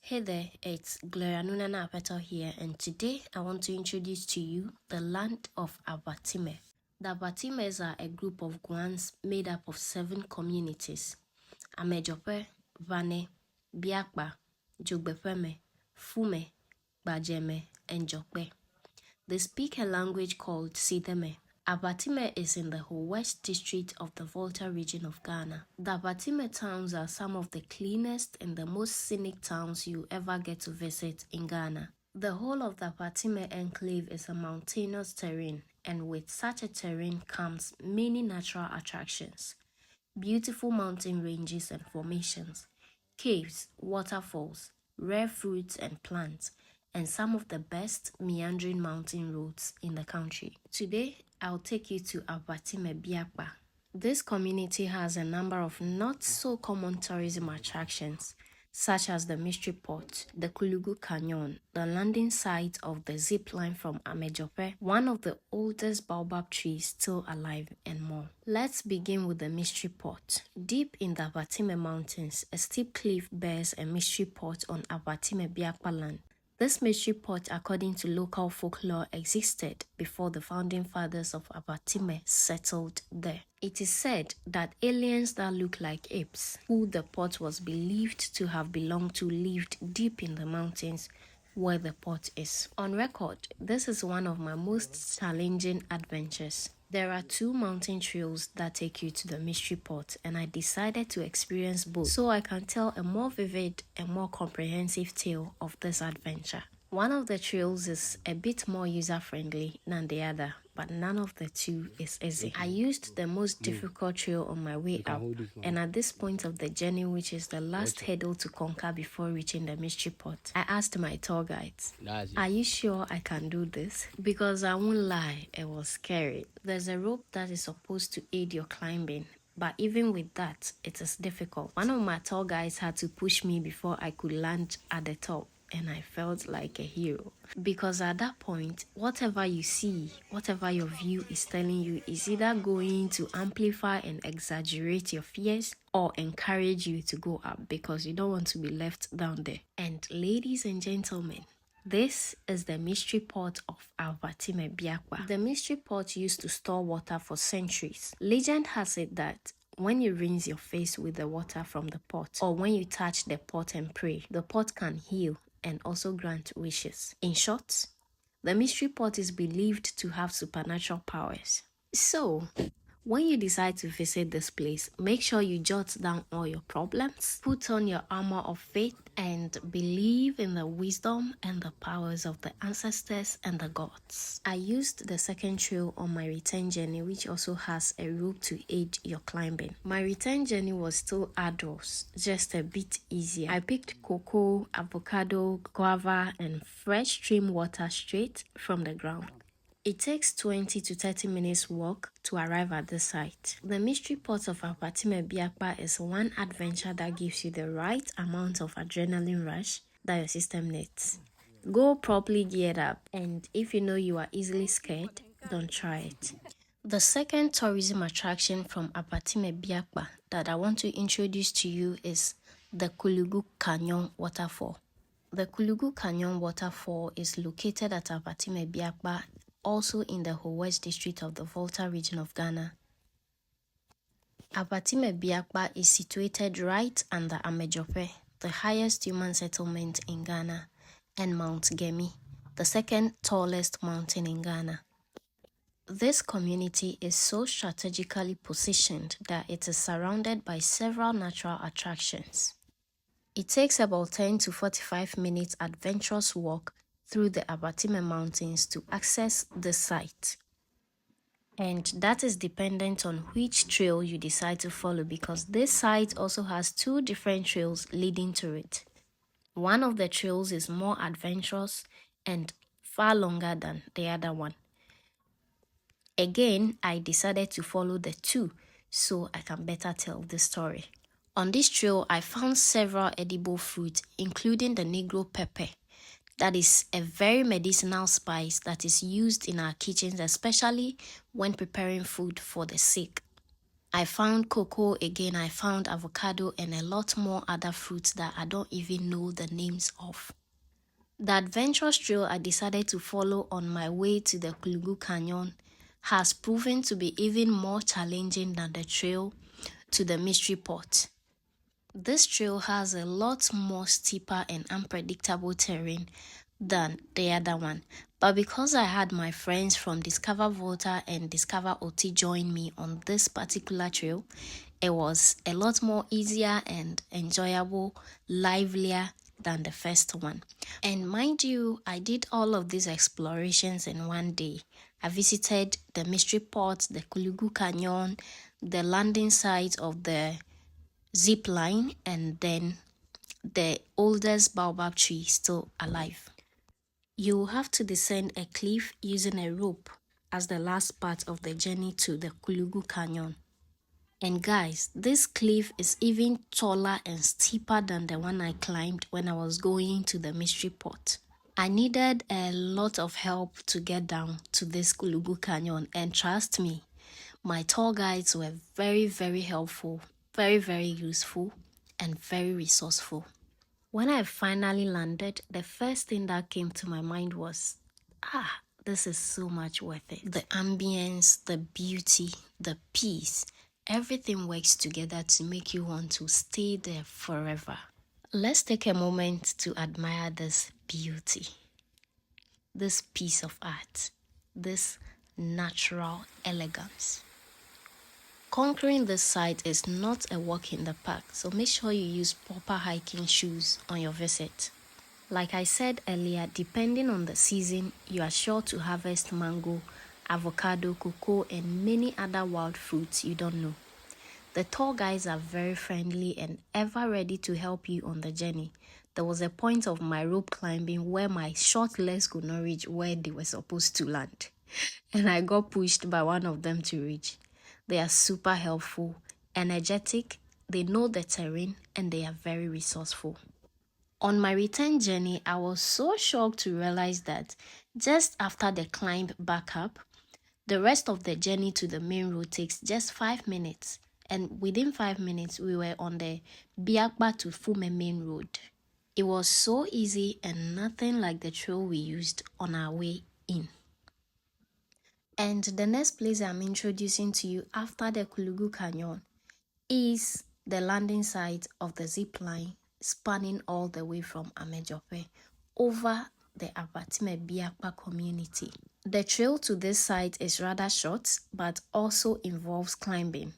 Hey there, it's Gloria Nunana Apeto here, and today I want to introduce to you the land of Abatime. The Abatimes are a group of Guans made up of 7 communities: Amejope, Vane, Biakpa, Jogbepeme, Fume, Bajeme, and Jokpe. They speak a language called Sideme. Abatime is in the west district of the Volta region of Ghana. The Abatime towns are some of the cleanest and the most scenic towns you ever get to visit in Ghana. The whole of the Abatime enclave is a mountainous terrain, and with such a terrain comes many natural attractions: beautiful mountain ranges and formations, caves, waterfalls, rare fruits and plants, and some of the best meandering mountain roads in the country. Today, I'll take you to Abatime Biakpa. This community has a number of not so common tourism attractions, such as the Mystery Port, the KULUGU Canyon, the landing site of the zip line from Amejope, one of the oldest baobab trees still alive, and more. Let's begin with the Mystery Port. Deep in the Abatime Mountains, a steep cliff bears a mystery port on Abatime Biakpa land. This mystery port, according to local folklore, existed before the founding fathers of Abatime settled there. It is said that aliens that look like apes, who the port was believed to have belonged to, lived deep in the mountains where the port is. On record, this is one of my most challenging adventures. There are 2 mountain trails that take you to the mystery port, and I decided to experience both so I can tell a more vivid and more comprehensive tale of this adventure. One of the trails is a bit more user-friendly than the other, but none of the 2 is easy. I used the most difficult trail on my way up, and at this point of the journey, which is the last hurdle to conquer before reaching the mystery port, I asked my tour guides, "Are you sure I can do this?" Because I won't lie, it was scary. There's a rope that is supposed to aid your climbing, but even with that, it is difficult. One of my tour guides had to push me before I could land at the top, and I felt like a hero. Because at that point, whatever you see, whatever your view is telling you is either going to amplify and exaggerate your fears or encourage you to go up because you don't want to be left down there. And ladies and gentlemen, this is the mystery port of Abatime Biakpa. The mystery port used to store water for centuries. Legend has it that when you rinse your face with the water from the pot, or when you touch the pot and pray, the pot can heal and also grant wishes. In short, the mystery pot is believed to have supernatural powers. So, when you decide to visit this place, make sure you jot down all your problems, put on your armor of faith, and believe in the wisdom and the powers of the ancestors and the gods. I used the second trail on my return journey, which also has a rope to aid your climbing. My return journey was still arduous, just a bit easier. I picked cocoa, avocado, guava, and fresh stream water straight from the ground. It takes 20 to 30 minutes walk to arrive at the site. The mystery port of Abatime Biakpa is one adventure that gives you the right amount of adrenaline rush that your system needs. Go properly geared up, and if you know you are easily scared, don't try it. The second tourism attraction from Abatime Biakpa that I want to introduce to you is the KULUGU Canyon waterfall. The KULUGU Canyon waterfall is located at Abatime Biakpa, also in the west district of the Volta region of Ghana. Abatime Biakpa is situated right under Amejope, the highest human settlement in Ghana, and Mount Gemi, the second tallest mountain in Ghana. This community is so strategically positioned that it is surrounded by several natural attractions. It takes about 10 to 45 minutes adventurous walk through the Abatime Mountains to access the site. And that is dependent on which trail you decide to follow, because this site also has 2 different trails leading to it. One of the trails is more adventurous and far longer than the other one. Again, I decided to follow the 2 so I can better tell the story. On this trail, I found several edible fruits, including the Negro pepper. That is a very medicinal spice that is used in our kitchens, especially when preparing food for the sick. I found cocoa again, I found avocado and a lot more other fruits that I don't even know the names of. The adventurous trail I decided to follow on my way to the KULUGU Canyon has proven to be even more challenging than the trail to the mystery pot. This trail has a lot more steeper and unpredictable terrain than the other one, but because I had my friends from Discover Volta and Discover Oti join me on this particular trail, it was a lot more easier and enjoyable, livelier than the first one. And mind you, I did all of these explorations in one day. I visited the mystery pot, the KULUGU Canyon, the landing site of the zip line, and then the oldest baobab tree still alive. You will have to descend a cliff using a rope as the last part of the journey to the KULUGU Canyon. And guys, this cliff is even taller and steeper than the one I climbed when I was going to the mystery pot. I needed a lot of help to get down to this KULUGU Canyon, and trust me, my tour guides were very helpful, very useful, and very resourceful. When I finally landed, the first thing that came to my mind was, this is so much worth it. The ambience, the beauty, the peace, everything works together to make you want to stay there forever. Let's take a moment to admire this beauty, this piece of art, this natural elegance. Conquering this site is not a walk in the park, so make sure you use proper hiking shoes on your visit. Like I said earlier, depending on the season, you are sure to harvest mango, avocado, cocoa, and many other wild fruits you don't know. The tour guides are very friendly and ever ready to help you on the journey. There was a point of my rope climbing where my short legs could not reach where they were supposed to land, and I got pushed by one of them to reach. They are super helpful, energetic, they know the terrain, and they are very resourceful. On my return journey, I was so shocked to realize that just after the climb back up, the rest of the journey to the main road takes just 5 minutes. And within 5 minutes, we were on the Biakba to Fume main road. It was so easy and nothing like the trail we used on our way in. And the next place I'm introducing to you after the KULUGU Canyon is the landing site of the zip line spanning all the way from Amejope over the Abatime Biakpa community. The trail to this site is rather short, but also involves climbing.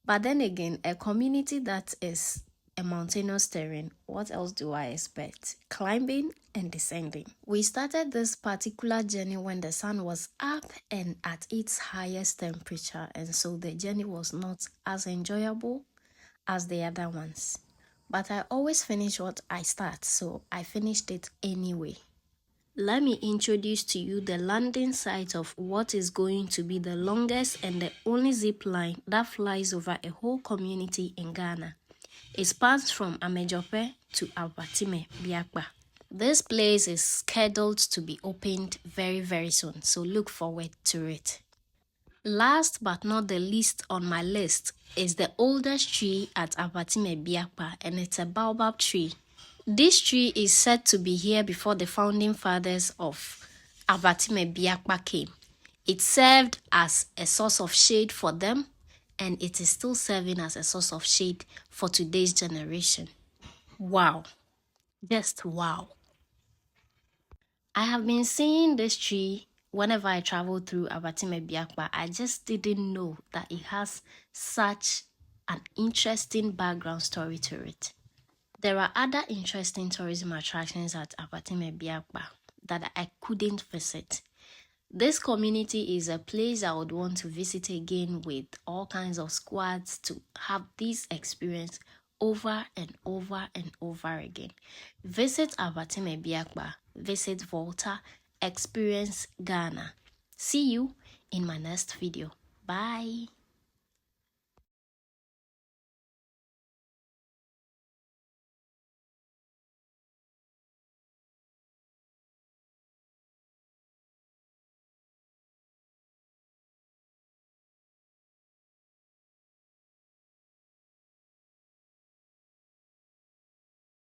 But then again, a community that is a mountainous terrain, what else do I expect? Climbing and descending. We started this particular journey when the sun was up and at its highest temperature, and so the journey was not as enjoyable as the other ones. But I always finish what I start, so I finished it anyway. Let me introduce to you the landing site of what is going to be the longest and the only zip line that flies over a whole community in Ghana. It spans from Amejope to Abatime Biakpa. This place is scheduled to be opened very soon, so look forward to it. Last but not the least on my list is the oldest tree at Abatime Biakpa, and it's a baobab tree. This tree is said to be here before the founding fathers of Abatime Biakpa came. It served as a source of shade for them, and it is still serving as a source of shade for today's generation. Wow. Just wow. I have been seeing this tree whenever I travel through Abatime Biakpa. I just didn't know that it has such an interesting background story to it. There are other interesting tourism attractions at Abatime Biakpa that I couldn't visit. This community is a place I would want to visit again with all kinds of squads to have this experience over and over again. Visit Abatime Biakpa, visit Volta, experience Ghana. See you in my next video. Bye.